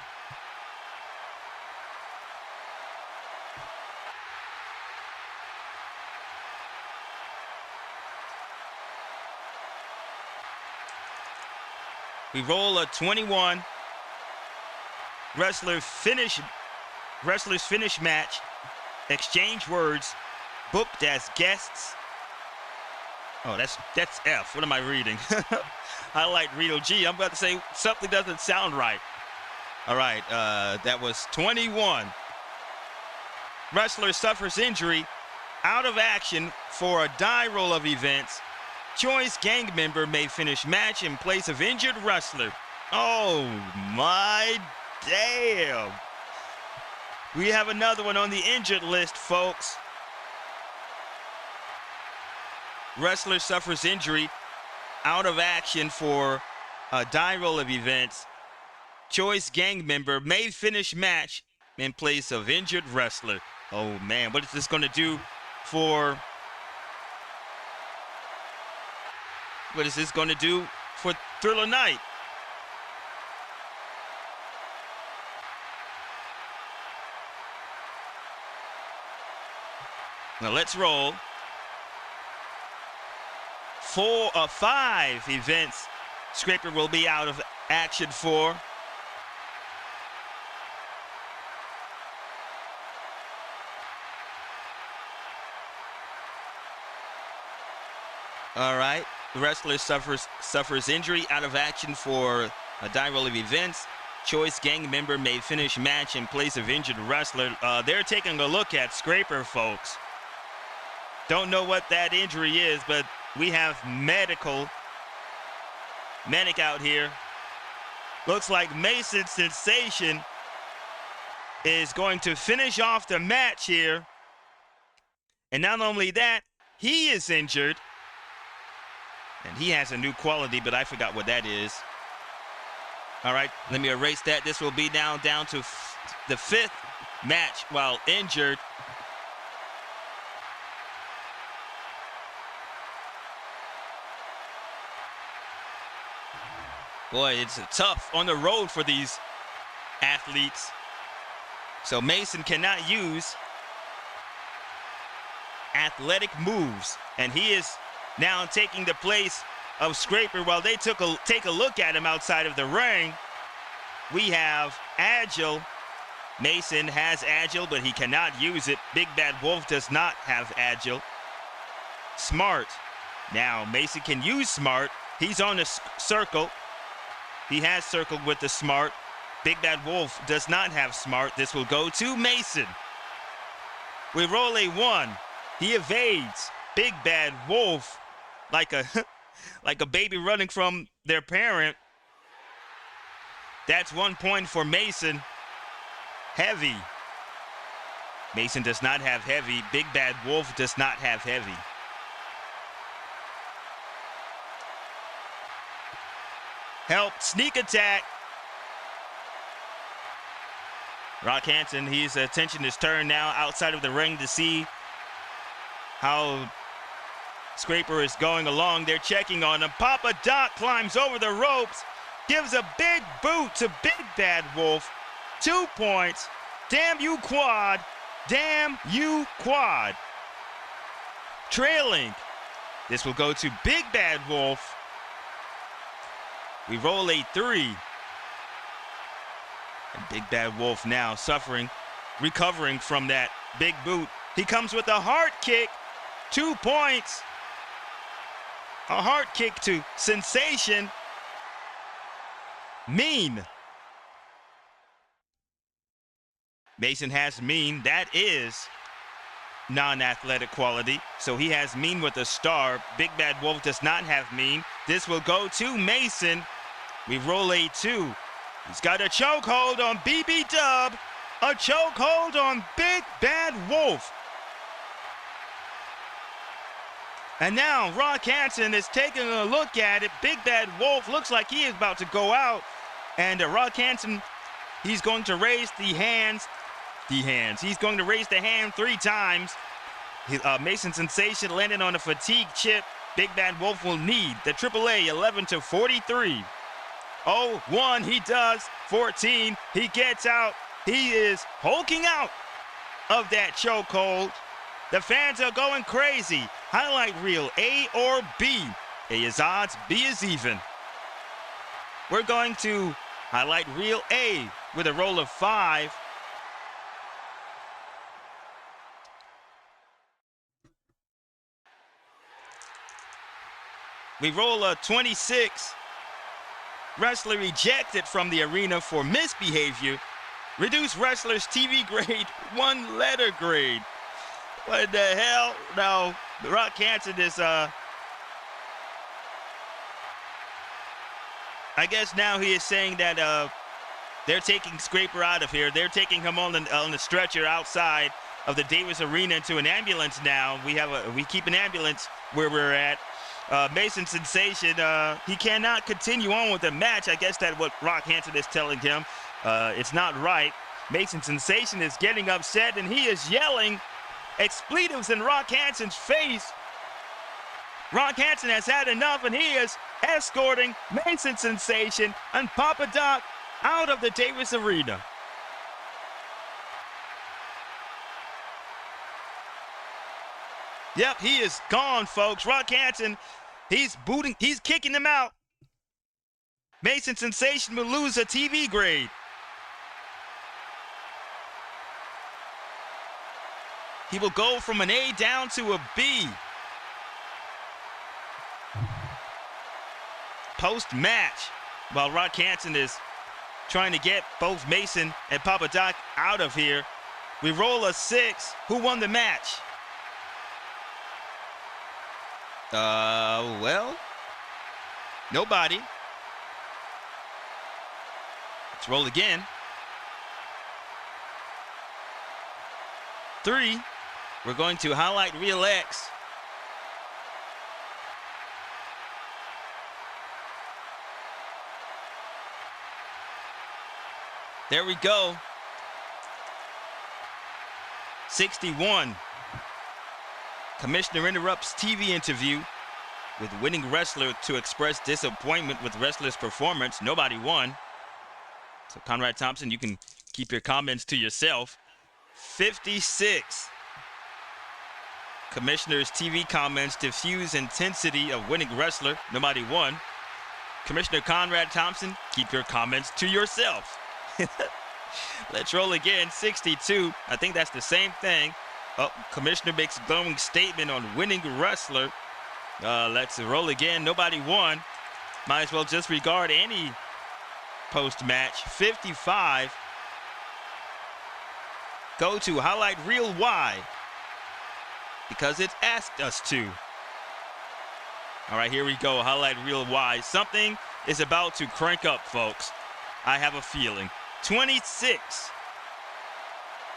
Speaker 2: We roll a 21. Wrestlers finish match. Exchange words. Booked as guests. Oh, that's F. What am I reading? Highlight real G. I'm about to say something doesn't sound right. All right, that was 21. Wrestler suffers injury. Out of action for a die roll of events. Choice gang member may finish match in place of injured wrestler. Oh my damn. We have another one on the injured list, folks. Wrestler suffers injury. Out of action for a die roll of events. Choice gang member may finish match in place of injured wrestler. Oh man, what is this going to do for... What is this going to do for Thriller Night? Now let's roll. 5 events Scraper will be out of action for. All right. The wrestler suffers injury, out of action for a die roll of events. Choice gang member may finish match in place of injured wrestler. They're taking a look at Scraper, folks. Don't know what that injury is, but we have medic out here. Looks like Mason Sensation is going to finish off the match here. And not only that, he is injured. And he has a new quality, but I forgot what that is. All right, let me erase that. This will be now down to the 5th match while injured. Boy, it's tough on the road for these athletes. So Mason cannot use athletic moves, and he is now taking the place of SKRAPER. While they take a look at him outside of the ring, we have Agile. Mason has Agile, but he cannot use it. Big Bad Wolf does not have Agile. Smart. Now Mason can use Smart. He's on the circle. He has circled with the Smart. Big Bad Wolf does not have Smart. This will go to Mason. We roll a 1. He evades Big Bad Wolf like a like a baby running from their parent. That's 1 point for Mason. Heavy. Mason does not have heavy. Big Bad Wolf does not have heavy. Help, sneak attack. Rock Hansen, his attention is turned now outside of the ring to see how SKRAPER is going along. They're checking on him. Papa Doc climbs over the ropes, gives a big boot to Big Bad Wolf. 2 points. Damn you, Quad. Damn you, Quad. Trailing. This will go to Big Bad Wolf. We roll a 3. And Big Bad Wolf now suffering, recovering from that big boot. He comes with a heart kick. 2 points. A heart kick to Sensation. Mean. Mason has Mean. That is non-athletic quality. So he has Mean with a star. Big Bad Wolf does not have Mean. This will go to Mason. We roll a 2. He's got a chokehold on BB Dub. A chokehold on Big Bad Wolf. And now Rock Hansen is taking a look at it. Big Bad Wolf looks like he is about to go out. And Rock Hansen, he's going to raise the hands. He's going to raise the hand 3 times. Mason Sensation landed on a fatigue chip. Big Bad Wolf will need the AAA 11-43. Oh, 1, he does. 14, he gets out. He is hulking out of that chokehold. The fans are going crazy. Highlight reel, A or B. A is odds, B is even. We're going to highlight reel A with a roll of 5. We roll a 26. Wrestler ejected from the arena for misbehavior. Reduce wrestler's TV grade 1 letter grade. What the hell? No, Rock Hansen is, I guess now he is saying that they're taking SKRAPER out of here. They're taking him on the stretcher outside of the Davis Arena into an ambulance now. We keep an ambulance where we're at. Mason Sensation, he cannot continue on with the match. I guess that's what Rock Hansen is telling him. It's not right. Mason Sensation is getting upset, and he is yelling expletives in Rock Hansen's face. Rock Hansen has had enough, and he is escorting Mason Sensation and Papa Doc out of the Davis Arena. Yep, he is gone, folks. Rock Hansen, he's kicking him out. Mason Sensation will lose a TV grade. He will go from an A down to a B. Post-match, while Rock Hansen is trying to get both Mason and Papa Doc out of here, we roll a 6. Who won the match? Well, nobody. Let's roll again. 3. We're going to highlight reel X. There we go. 61. Commissioner interrupts TV interview with winning wrestler to express disappointment with wrestler's performance. Nobody won. So Conrad Thompson, you can keep your comments to yourself. 56. Commissioner's TV comments diffuse intensity of winning wrestler. Nobody won. Commissioner Conrad Thompson, keep your comments to yourself. Let's roll again. 62. I think that's the same thing. Oh, Commissioner makes glowing statement on winning wrestler. Let's roll again. Nobody won. Might as well just regard any post-match. 55. Go to highlight reel Y because it's asked us to. All right, here we go. Highlight reel Y. Something is about to crank up, folks. I have a feeling. 26.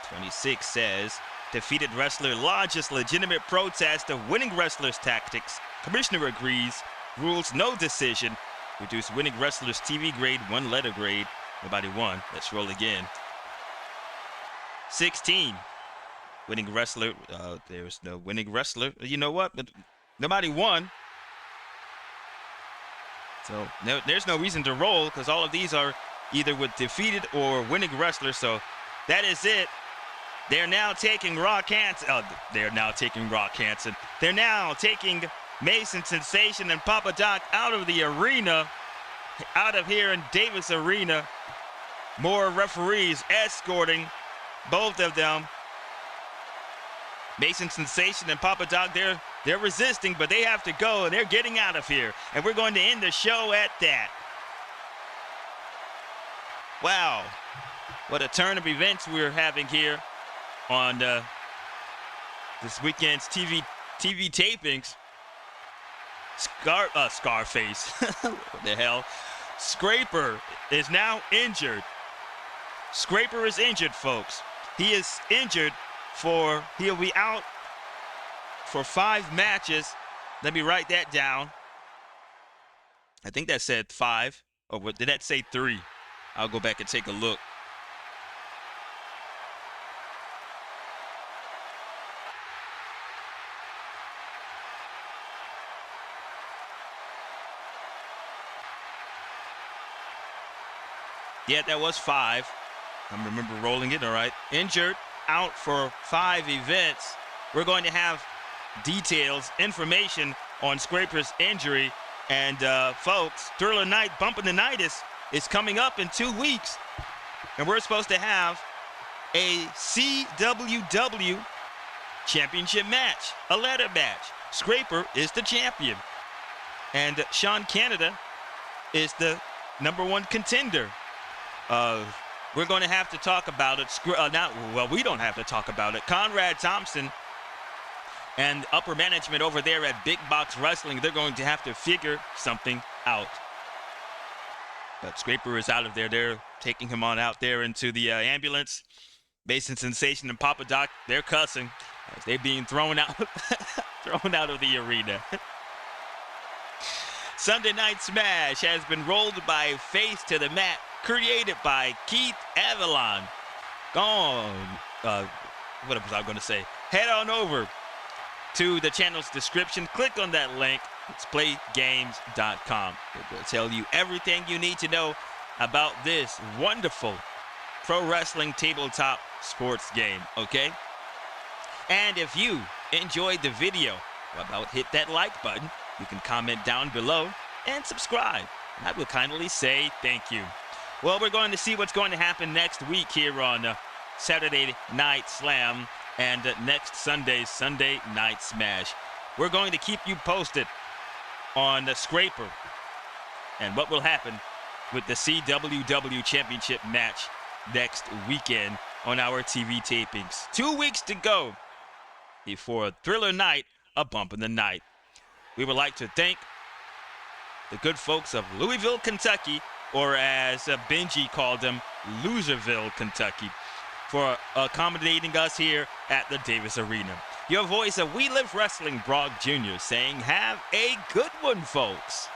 Speaker 2: 26 says, defeated wrestler lodges legitimate protest of winning wrestler's tactics. Commissioner agrees. Rules no decision. Reduce winning wrestler's TV grade 1 letter grade. Nobody won. Let's roll again. 16. Winning wrestler. There's no winning wrestler. You know what? But nobody won. So there's no reason to roll because all of these are either with defeated or winning wrestler. So that is it. They're now taking Rock Hanson. They're now taking Rock Hanson. They're now taking Mason Sensation and Papa Doc out of the arena, out of here in Davis Arena. More referees escorting both of them. Mason Sensation and Papa Doc, they're resisting, but they have to go, and they're getting out of here. And we're going to end the show at that. Wow, what a turn of events we're having here on this weekend's TV tapings. Scarface, what the hell? SKRAPER is now injured. SKRAPER is injured, folks. He is injured he'll be out for 5 matches. Let me write that down. I think that said 5, or what, did that say 3? I'll go back and take a look. Yeah, that was 5. I remember rolling it, all right. Injured, out for 5 events. We're going to have details, information on SKRAPER's injury. And folks, Thriller Night, Bumpin' the Nightis is coming up in 2 weeks. And we're supposed to have a CWW championship match, a ladder match. SKRAPER is the champion. And Sean Canada is the #1 contender. We're going to have to talk about it. We don't have to talk about it. Conrad Thompson and upper management over there at Big Box Wrestling, they're going to have to figure something out. But SKRAPER is out of there. They're taking him on out there into the ambulance. Mason Sensation and Papa Doc, they're cussing as they're being thrown out, thrown out of the arena. Sunday Night Smash has been rolled by Face to the Mat, created by Keith Avalon. What was I going to say? Head on over to the channel's description. Click on that link. It's playgames.com. It will tell you everything you need to know about this wonderful pro wrestling tabletop sports game, okay? And if you enjoyed the video, how about hit that like button? You can comment down below and subscribe. And I will kindly say thank you. Well, we're going to see what's going to happen next week here on Saturday Night Slam and next Sunday's Sunday Night Smash. We're going to keep you posted on the SKRAPER and what will happen with the CWW Championship match next weekend on our TV tapings. 2 weeks to go before Thriller Night, a Bump in the Night. We would like to thank the good folks of Louisville, Kentucky, or as Benji called them, Loserville, Kentucky, for accommodating us here at the Davis Arena. Your voice of We Live Wrestling, Brock Jr., saying have a good one, folks.